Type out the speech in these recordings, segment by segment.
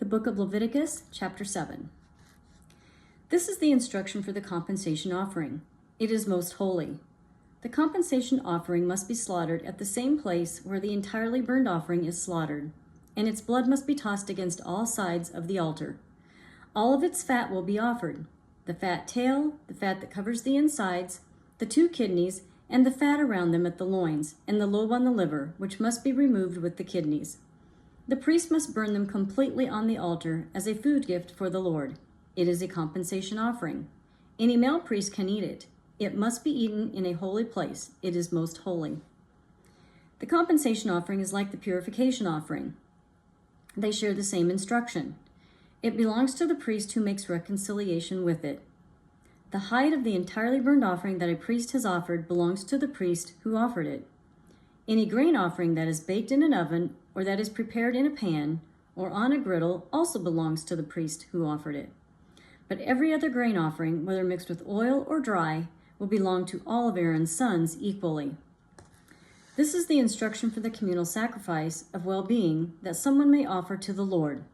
The book of Leviticus, chapter 7. This is the instruction for the compensation offering. It is most holy. The compensation offering must be slaughtered at the same place where the entirely burnt offering is slaughtered, and its blood must be tossed against all sides of the altar. All of its fat will be offered: the fat tail, the fat that covers the insides, the 2 kidneys, and the fat around them at the loins, and the lobe on the liver, which must be removed with the kidneys. The priest must burn them completely on the altar as a food gift for the Lord. It is a compensation offering. Any male priest can eat it. It must be eaten in a holy place. It is most holy. The compensation offering is like the purification offering. They share the same instruction. It belongs to the priest who makes reconciliation with it. The hide of the entirely burned offering that a priest has offered belongs to the priest who offered it. Any grain offering that is baked in an oven or that is prepared in a pan or on a griddle also belongs to the priest who offered it. But every other grain offering, whether mixed with oil or dry, will belong to all of Aaron's sons equally. This is the instruction for the communal sacrifice of well-being that someone may offer to the Lord.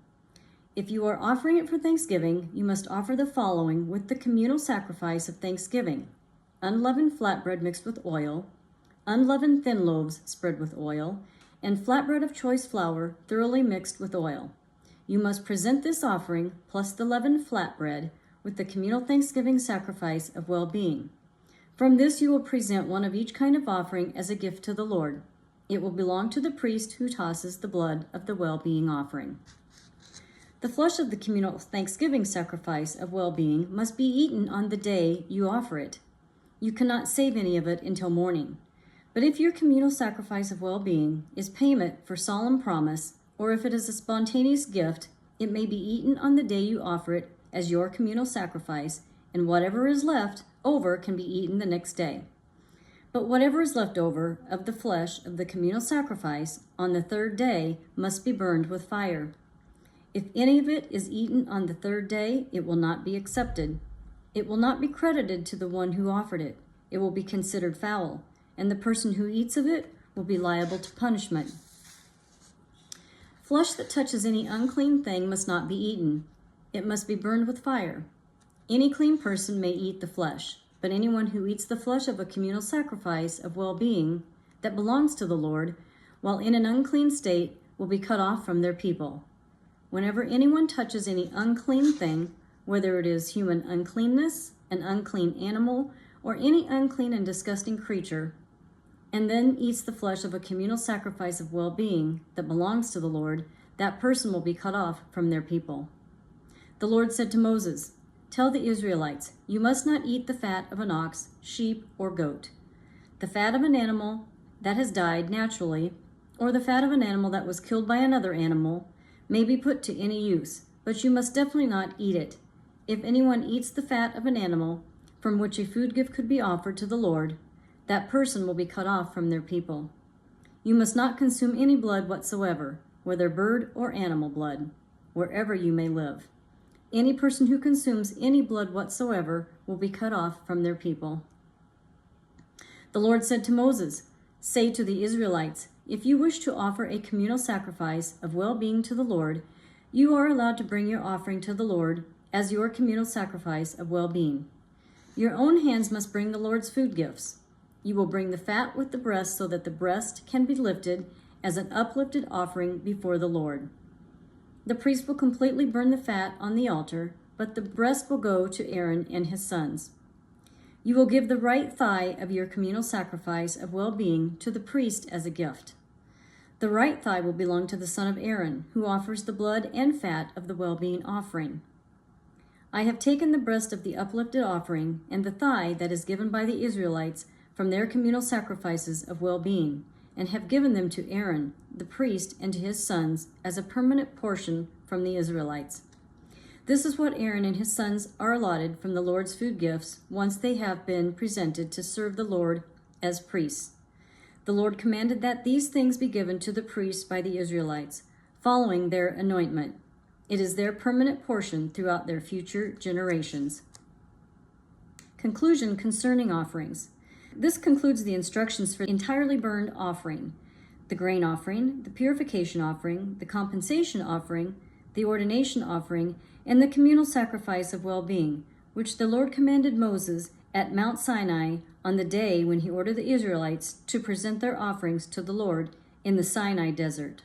If you are offering it for Thanksgiving, you must offer the following with the communal sacrifice of Thanksgiving: unleavened flatbread mixed with oil, unleavened thin loaves spread with oil, and flatbread of choice flour thoroughly mixed with oil. You must present this offering, plus the leavened flatbread, with the communal Thanksgiving sacrifice of well-being. From this you will present one of each kind of offering as a gift to the Lord. It will belong to the priest who tosses the blood of the well-being offering. The flesh of the communal Thanksgiving sacrifice of well-being must be eaten on the day you offer it. You cannot save any of it until morning. But if your communal sacrifice of well-being is payment for solemn promise, or if it is a spontaneous gift, it may be eaten on the day you offer it as your communal sacrifice, and whatever is left over can be eaten the next day. But whatever is left over of the flesh of the communal sacrifice on the 3rd day must be burned with fire. If any of it is eaten on the 3rd day, it will not be accepted. It will not be credited to the one who offered it. It will be considered foul, and the person who eats of it will be liable to punishment. Flesh that touches any unclean thing must not be eaten. It must be burned with fire. Any clean person may eat the flesh, but anyone who eats the flesh of a communal sacrifice of well-being that belongs to the Lord, while in an unclean state, will be cut off from their people. Whenever anyone touches any unclean thing, whether it is human uncleanness, an unclean animal, or any unclean and disgusting creature, and then eats the flesh of a communal sacrifice of well-being that belongs to the Lord, that person will be cut off from their people. The Lord said to Moses, "Tell the Israelites, you must not eat the fat of an ox, sheep, or goat. The fat of an animal that has died naturally, or the fat of an animal that was killed by another animal, may be put to any use, but you must definitely not eat it. If anyone eats the fat of an animal from which a food gift could be offered to the Lord, that person will be cut off from their people. You must not consume any blood whatsoever, whether bird or animal blood, wherever you may live. Any person who consumes any blood whatsoever will be cut off from their people." The Lord said to Moses, "Say to the Israelites, if you wish to offer a communal sacrifice of well-being to the Lord, you are allowed to bring your offering to the Lord as your communal sacrifice of well-being. Your own hands must bring the Lord's food gifts. You will bring the fat with the breast so that the breast can be lifted as an uplifted offering before the Lord. The priest will completely burn the fat on the altar, but the breast will go to Aaron and his sons. You will give the right thigh of your communal sacrifice of well-being to the priest as a gift. The right thigh will belong to the son of Aaron, who offers the blood and fat of the well-being offering. I have taken the breast of the uplifted offering and the thigh that is given by the Israelites from their communal sacrifices of well-being, and have given them to Aaron, the priest, and to his sons as a permanent portion from the Israelites. This is what Aaron and his sons are allotted from the Lord's food gifts once they have been presented to serve the Lord as priests. The Lord commanded that these things be given to the priests by the Israelites, following their anointment. It is their permanent portion throughout their future generations. Conclusion concerning offerings. This concludes the instructions for the entirely burned offering, the grain offering, the purification offering, the compensation offering, the ordination offering, and the communal sacrifice of well-being, which the Lord commanded Moses at Mount Sinai on the day when he ordered the Israelites to present their offerings to the Lord in the Sinai desert.